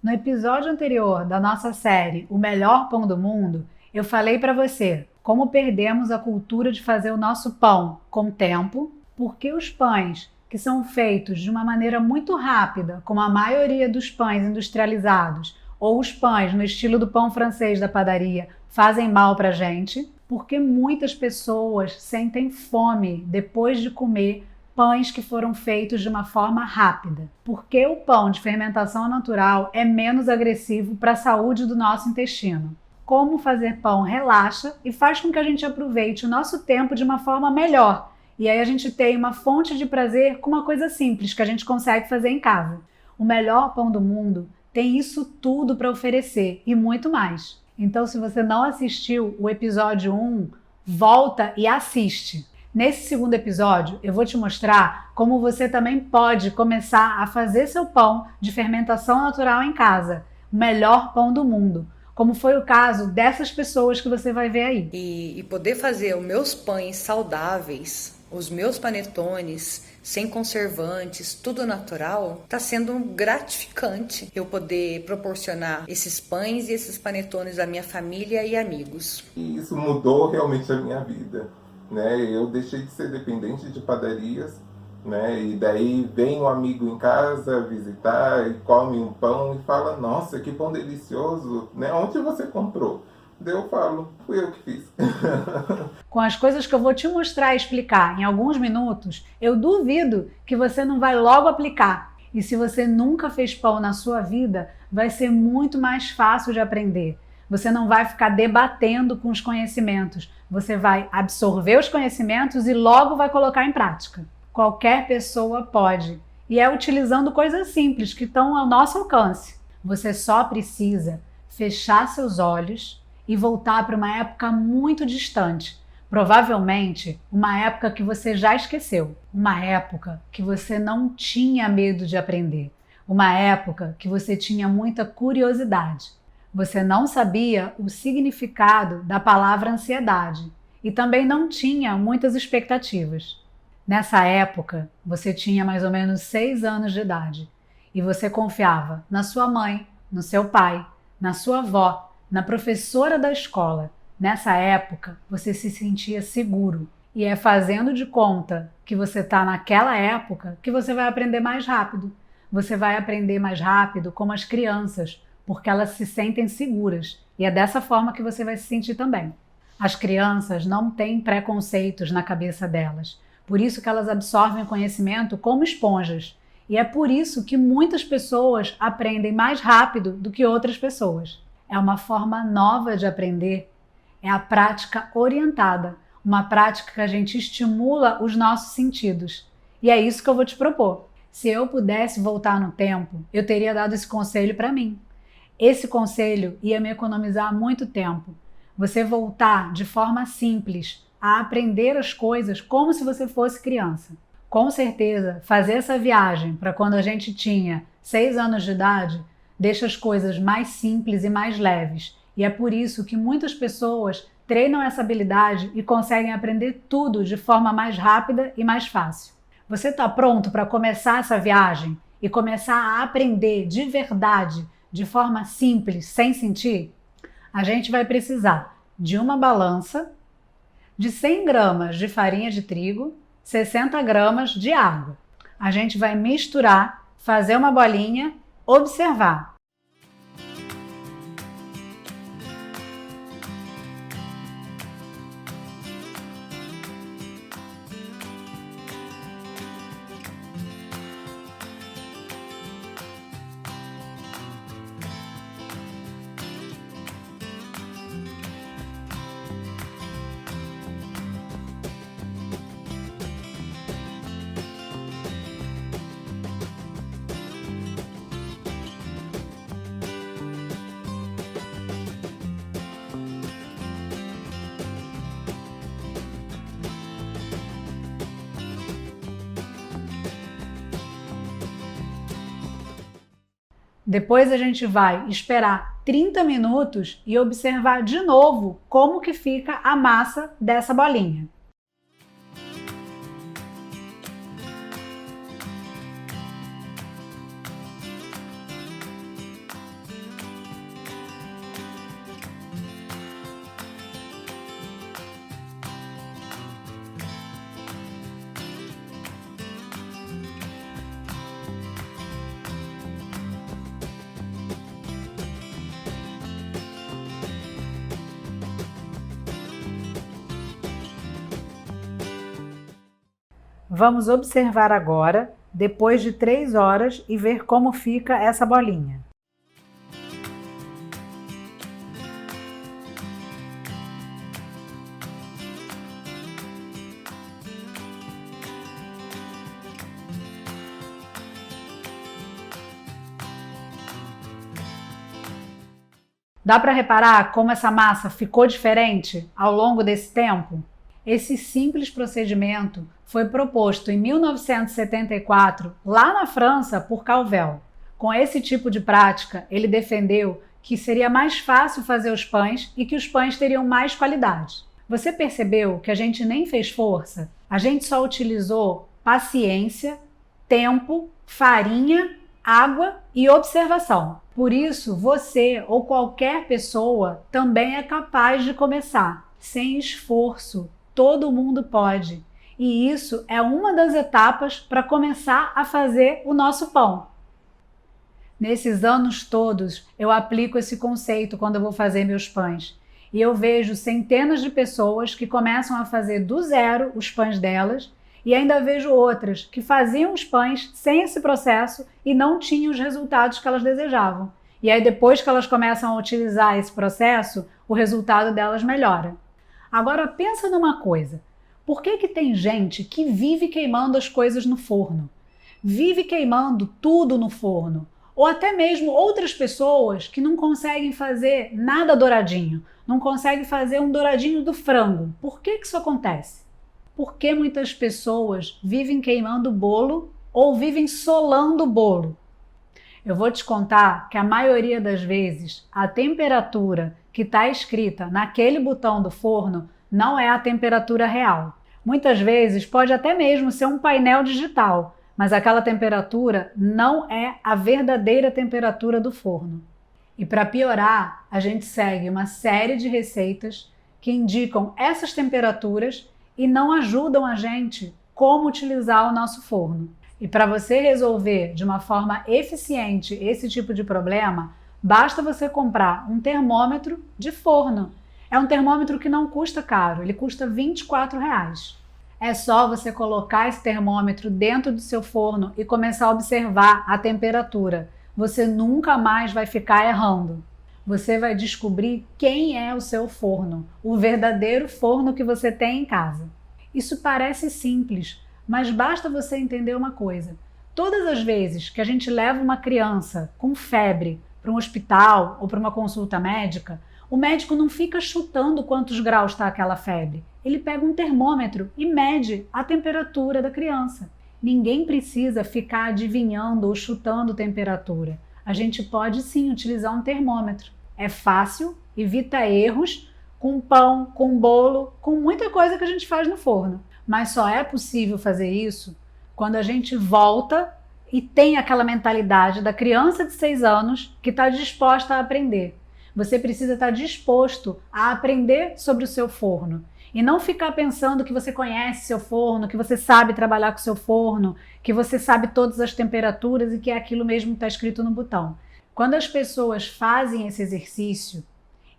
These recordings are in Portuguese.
No episódio anterior da nossa série O Melhor Pão do Mundo, eu falei para você como perdemos a cultura de fazer o nosso pão com tempo, porque os pães que são feitos de uma maneira muito rápida, como a maioria dos pães industrializados, ou os pães no estilo do pão francês da padaria, fazem mal para a gente, porque muitas pessoas sentem fome depois de comer pães que foram feitos de uma forma rápida, porque o pão de fermentação natural é menos agressivo para a saúde do nosso intestino. Como fazer pão relaxa e faz com que a gente aproveite o nosso tempo de uma forma melhor. E aí a gente tem uma fonte de prazer com uma coisa simples que a gente consegue fazer em casa. O melhor pão do mundo tem isso tudo para oferecer e muito mais. Então, se você não assistiu o episódio 1, volta e assiste. Nesse segundo episódio, eu vou te mostrar como você também pode começar a fazer seu pão de fermentação natural em casa, o melhor pão do mundo, como foi o caso dessas pessoas que você vai ver aí. E poder fazer os meus pães saudáveis, os meus panetones, sem conservantes, tudo natural, tá sendo gratificante eu poder proporcionar esses pães e esses panetones à minha família e amigos. E isso mudou realmente a minha vida, né? Eu deixei de ser dependente de padarias, né? E daí vem um amigo em casa visitar e come um pão e fala: nossa, que pão delicioso, né? Onde você comprou? Daí eu falo: fui eu que fiz. Com as coisas que eu vou te mostrar e explicar em alguns minutos, eu duvido que você não vai logo aplicar. E se você nunca fez pão na sua vida, vai ser muito mais fácil de aprender. Você não vai ficar debatendo com os conhecimentos. Você vai absorver os conhecimentos e logo vai colocar em prática. Qualquer pessoa pode. E é utilizando coisas simples que estão ao nosso alcance. Você só precisa fechar seus olhos e voltar para uma época muito distante. Provavelmente uma época que você já esqueceu. Uma época que você não tinha medo de aprender. Uma época que você tinha muita curiosidade. Você não sabia o significado da palavra ansiedade e também não tinha muitas expectativas. Nessa época, você tinha mais ou menos 6 anos de idade e você confiava na sua mãe, no seu pai, na sua avó, na professora da escola. Nessa época, você se sentia seguro. E é fazendo de conta que você está naquela época que você vai aprender mais rápido. Você vai aprender mais rápido como as crianças, porque elas se sentem seguras. E é dessa forma que você vai se sentir também. As crianças não têm preconceitos na cabeça delas. Por isso que elas absorvem conhecimento como esponjas. E é por isso que muitas pessoas aprendem mais rápido do que outras pessoas. É uma forma nova de aprender. É a prática orientada, uma prática que a gente estimula os nossos sentidos. E é isso que eu vou te propor. Se eu pudesse voltar no tempo, eu teria dado esse conselho para mim. Esse conselho ia me economizar muito tempo. Você voltar de forma simples a aprender as coisas como se você fosse criança. Com certeza, fazer essa viagem para quando a gente tinha 6 anos de idade deixa as coisas mais simples e mais leves. E é por isso que muitas pessoas treinam essa habilidade e conseguem aprender tudo de forma mais rápida e mais fácil. Você está pronto para começar essa viagem e começar a aprender de verdade, de forma simples, sem sentir? A gente vai precisar de uma balança, de 100 gramas de farinha de trigo, 60 gramas de água. A gente vai misturar, fazer uma bolinha, observar. Depois a gente vai esperar 30 minutos e observar de novo como que fica a massa dessa bolinha. Vamos observar agora, depois de 3 horas, e ver como fica essa bolinha. Dá para reparar como essa massa ficou diferente ao longo desse tempo? Esse simples procedimento foi proposto em 1974, lá na França, por Calvel. Com esse tipo de prática, ele defendeu que seria mais fácil fazer os pães e que os pães teriam mais qualidade. Você percebeu que a gente nem fez força? A gente só utilizou paciência, tempo, farinha, água e observação. Por isso, você ou qualquer pessoa também é capaz de começar. Sem esforço, todo mundo pode. E isso é uma das etapas para começar a fazer o nosso pão. Nesses anos todos, eu aplico esse conceito quando eu vou fazer meus pães. E eu vejo centenas de pessoas que começam a fazer do zero os pães delas, e ainda vejo outras que faziam os pães sem esse processo e não tinham os resultados que elas desejavam. E aí depois que elas começam a utilizar esse processo, o resultado delas melhora. Agora pensa numa coisa. Por que tem gente que vive queimando as coisas no forno? Vive queimando tudo no forno. Ou até mesmo outras pessoas que não conseguem fazer nada douradinho. Não conseguem fazer um douradinho do frango. Por que isso acontece? Porque muitas pessoas vivem queimando bolo ou vivem solando o bolo. Eu vou te contar que a maioria das vezes a temperatura que está escrita naquele botão do forno não é a temperatura real. Muitas vezes pode até mesmo ser um painel digital, mas aquela temperatura não é a verdadeira temperatura do forno. E para piorar, a gente segue uma série de receitas que indicam essas temperaturas e não ajudam a gente como utilizar o nosso forno. E para você resolver de uma forma eficiente esse tipo de problema, basta você comprar um termômetro de forno. É um termômetro que não custa caro, ele custa R$ 24. É só você colocar esse termômetro dentro do seu forno e começar a observar a temperatura. Você nunca mais vai ficar errando. Você vai descobrir quem é o seu forno, o verdadeiro forno que você tem em casa. Isso parece simples, mas basta você entender uma coisa. Todas as vezes que a gente leva uma criança com febre para um hospital ou para uma consulta médica, o médico não fica chutando quantos graus está aquela febre. Ele pega um termômetro e mede a temperatura da criança. Ninguém precisa ficar adivinhando ou chutando temperatura. A gente pode sim utilizar um termômetro. É fácil, evita erros com pão, com bolo, com muita coisa que a gente faz no forno. Mas só é possível fazer isso quando a gente volta e tem aquela mentalidade da criança de 6 anos que está disposta a aprender. Você precisa estar disposto a aprender sobre o seu forno e não ficar pensando que você conhece seu forno, que você sabe trabalhar com seu forno, que você sabe todas as temperaturas e que é aquilo mesmo que está escrito no botão. Quando as pessoas fazem esse exercício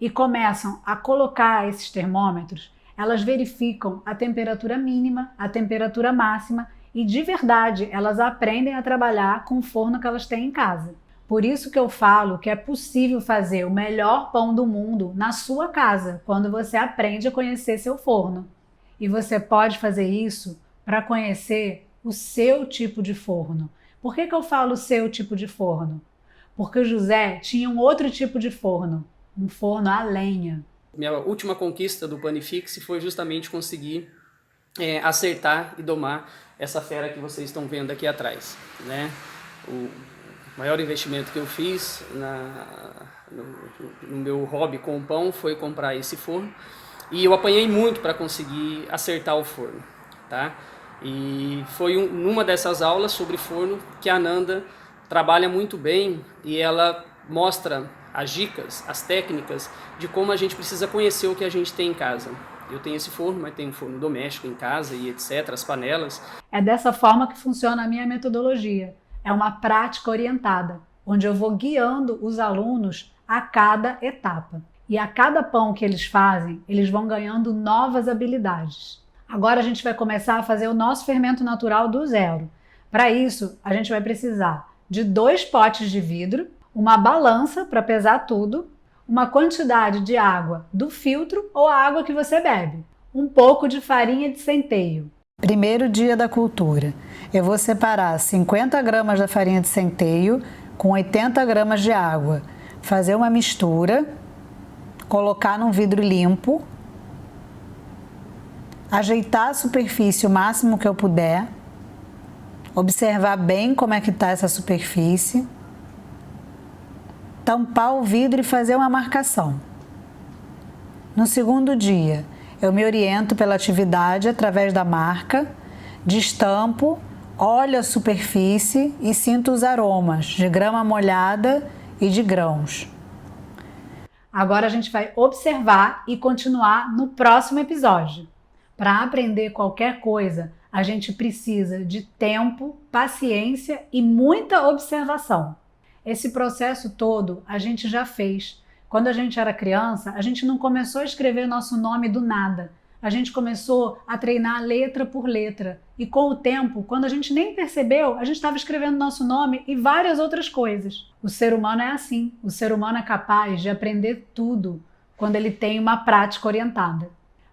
e começam a colocar esses termômetros, elas verificam a temperatura mínima, a temperatura máxima e de verdade elas aprendem a trabalhar com o forno que elas têm em casa. Por isso que eu falo que é possível fazer o melhor pão do mundo na sua casa, quando você aprende a conhecer seu forno. E você pode fazer isso para conhecer o seu tipo de forno. Por que eu falo o seu tipo de forno? Porque o José tinha um outro tipo de forno, um forno a lenha. Minha última conquista do Panifixe foi justamente conseguir acertar e domar essa fera que vocês estão vendo aqui atrás, né? O maior investimento que eu fiz no meu hobby com o pão foi comprar esse forno, e eu apanhei muito para conseguir acertar o forno, tá? E foi numa dessas aulas sobre forno que a Nanda trabalha muito bem, e ela mostra as dicas, as técnicas de como a gente precisa conhecer o que a gente tem em casa. Eu tenho esse forno, mas tenho um forno doméstico em casa e etc, as panelas. É dessa forma que funciona a minha metodologia. É uma prática orientada, onde eu vou guiando os alunos a cada etapa. E a cada pão que eles fazem, eles vão ganhando novas habilidades. Agora a gente vai começar a fazer o nosso fermento natural do zero. Para isso, a gente vai precisar de 2 potes de vidro, uma balança para pesar tudo, uma quantidade de água do filtro ou a água que você bebe, um pouco de farinha de centeio. Primeiro dia da cultura. Eu vou separar 50 gramas da farinha de centeio com 80 gramas de água. Fazer uma mistura, colocar num vidro limpo, ajeitar a superfície o máximo que eu puder, observar bem como é que está essa superfície, tampar o vidro e fazer uma marcação. No segundo dia, eu me oriento pela atividade através da marca, destampo, olho a superfície e sinto os aromas de grama molhada e de grãos. Agora a gente vai observar e continuar no próximo episódio. Para aprender qualquer coisa, a gente precisa de tempo, paciência e muita observação. Esse processo todo a gente já fez. Quando a gente era criança, a gente não começou a escrever nosso nome do nada. A gente começou a treinar letra por letra. E com o tempo, quando a gente nem percebeu, a gente estava escrevendo nosso nome e várias outras coisas. O ser humano é assim. O ser humano é capaz de aprender tudo quando ele tem uma prática orientada.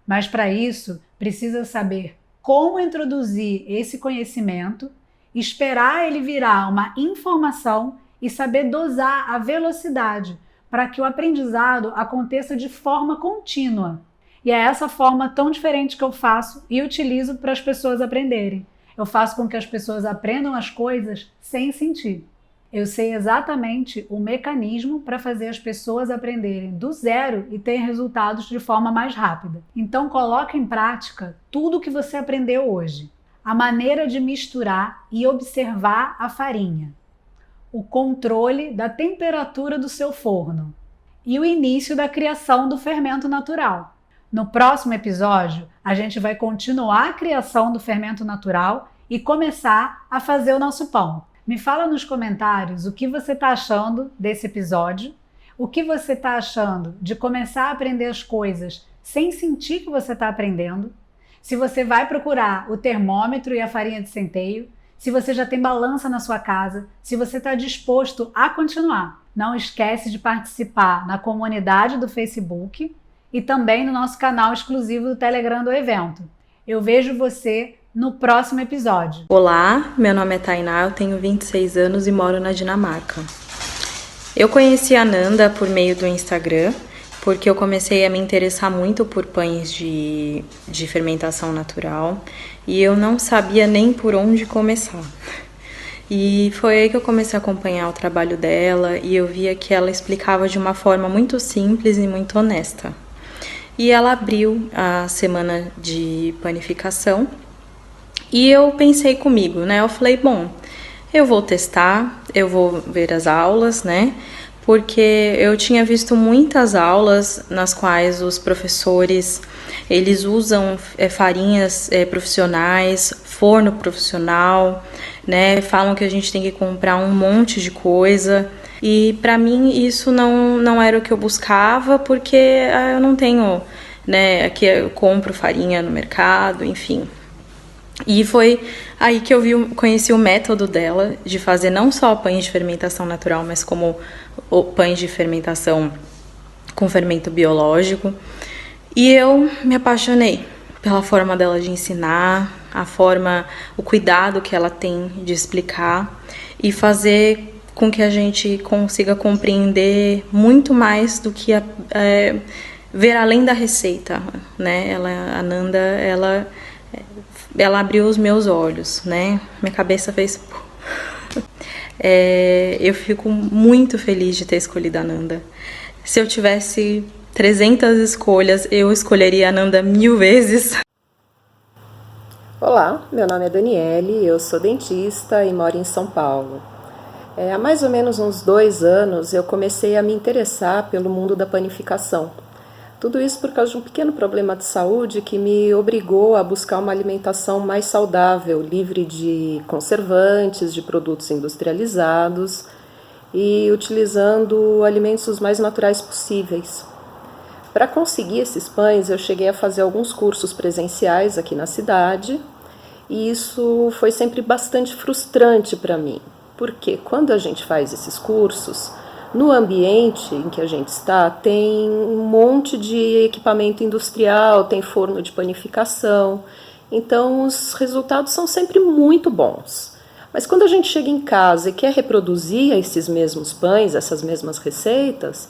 Mas para isso, precisa saber como introduzir esse conhecimento, esperar ele virar uma informação e saber dosar a velocidade para que o aprendizado aconteça de forma contínua. E é essa forma tão diferente que eu faço e utilizo para as pessoas aprenderem. Eu faço com que as pessoas aprendam as coisas sem sentir. Eu sei exatamente o mecanismo para fazer as pessoas aprenderem do zero e ter resultados de forma mais rápida. Então coloque em prática tudo o que você aprendeu hoje. A maneira de misturar e observar a farinha, o controle da temperatura do seu forno e o início da criação do fermento natural. No próximo episódio, a gente vai continuar a criação do fermento natural e começar a fazer o nosso pão. Me fala nos comentários o que você está achando desse episódio, o que você está achando de começar a aprender as coisas sem sentir que você está aprendendo, se você vai procurar o termômetro e a farinha de centeio, se você já tem balança na sua casa, se você está disposto a continuar. Não esquece de participar na comunidade do Facebook e também no nosso canal exclusivo do Telegram do evento. Eu vejo você no próximo episódio. Olá, meu nome é Tainá, eu tenho 26 anos e moro na Dinamarca. Eu conheci a Nanda por meio do Instagram, porque eu comecei a me interessar muito por pães de fermentação natural e eu não sabia nem por onde começar. E foi aí que eu comecei a acompanhar o trabalho dela e eu via que ela explicava de uma forma muito simples e muito honesta. E ela abriu a semana de panificação e eu pensei comigo, né? Eu falei, bom, eu vou testar, eu vou ver as aulas, né? Porque eu tinha visto muitas aulas nas quais os professores, eles usam farinhas profissionais, forno profissional, né? Falam que a gente tem que comprar um monte de coisa. E para mim isso não era o que eu buscava, porque eu não tenho, né? Aqui eu compro farinha no mercado, enfim. E foi aí que eu conheci o método dela de fazer não só pães de fermentação natural, mas como pães de fermentação com fermento biológico. E eu me apaixonei pela forma dela de ensinar, o cuidado que ela tem de explicar e fazer com que a gente consiga compreender muito mais do que ver além da receita, né? A Nanda, ela abriu os meus olhos, né? Minha cabeça fez... eu fico muito feliz de ter escolhido a Nanda. Se eu tivesse 300 escolhas, eu escolheria a Nanda 1000 vezes. Olá, meu nome é Daniele, eu sou dentista e moro em São Paulo. Há mais ou menos uns 2 anos eu comecei a me interessar pelo mundo da panificação. Tudo isso por causa de um pequeno problema de saúde que me obrigou a buscar uma alimentação mais saudável, livre de conservantes, de produtos industrializados e utilizando alimentos os mais naturais possíveis. Para conseguir esses pães, eu cheguei a fazer alguns cursos presenciais aqui na cidade, e isso foi sempre bastante frustrante para mim, porque quando a gente faz esses cursos, no ambiente em que a gente está, tem um monte de equipamento industrial, tem forno de panificação, então os resultados são sempre muito bons. Mas quando a gente chega em casa e quer reproduzir esses mesmos pães, essas mesmas receitas,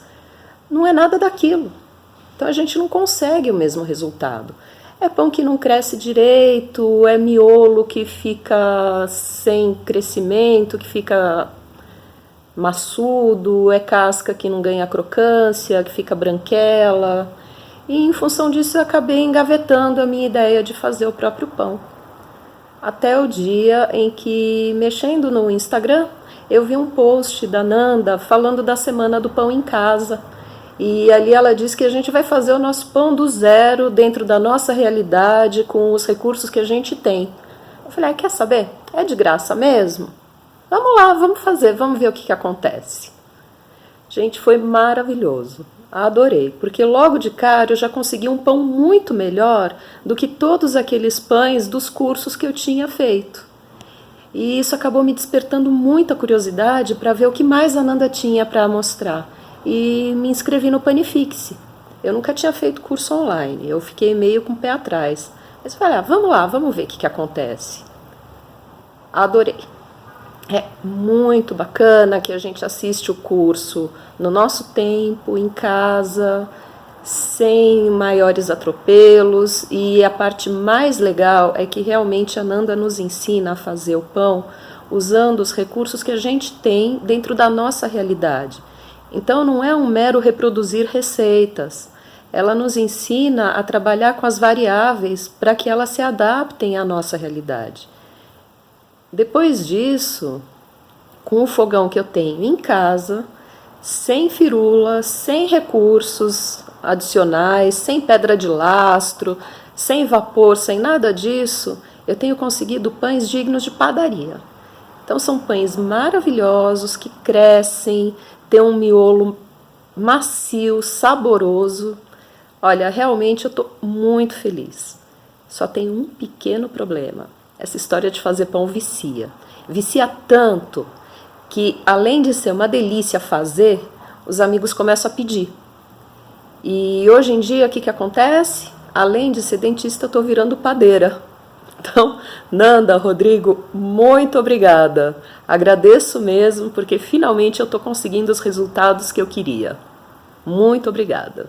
não é nada daquilo. Então a gente não consegue o mesmo resultado. É pão que não cresce direito, é miolo que fica sem crescimento, que fica maçudo, é casca que não ganha crocância, que fica branquela. E em função disso eu acabei engavetando a minha ideia de fazer o próprio pão. Até o dia em que, mexendo no Instagram, eu vi um post da Nanda falando da Semana do Pão em Casa. E ali ela diz que a gente vai fazer o nosso pão do zero, dentro da nossa realidade, com os recursos que a gente tem. Eu falei, quer saber? É de graça mesmo? Vamos lá, vamos fazer, vamos ver o que acontece. Gente, foi maravilhoso. Adorei, porque logo de cara eu já consegui um pão muito melhor do que todos aqueles pães dos cursos que eu tinha feito. E isso acabou me despertando muita curiosidade para ver o que mais a Nanda tinha para mostrar. E me inscrevi no Panifixe. Eu nunca tinha feito curso online, eu fiquei meio com o pé atrás. Mas falei, vamos lá, vamos ver o que acontece. Adorei. É muito bacana que a gente assiste o curso no nosso tempo, em casa, sem maiores atropelos. E a parte mais legal é que realmente a Nanda nos ensina a fazer o pão usando os recursos que a gente tem dentro da nossa realidade. Então não é um mero reproduzir receitas, ela nos ensina a trabalhar com as variáveis para que elas se adaptem à nossa realidade. Depois disso, com o fogão que eu tenho em casa, sem firula, sem recursos adicionais, sem pedra de lastro, sem vapor, sem nada disso, eu tenho conseguido pães dignos de padaria. Então são pães maravilhosos que crescem, tem um miolo macio, saboroso. Olha, realmente eu estou muito feliz. Só tem um pequeno problema. Essa história de fazer pão vicia. Vicia tanto que, além de ser uma delícia fazer, os amigos começam a pedir. E hoje em dia, o que acontece? Além de ser dentista, eu estou virando padeira. Então, Nanda, Rodrigo, muito obrigada. Agradeço mesmo, porque finalmente eu estou conseguindo os resultados que eu queria. Muito obrigada.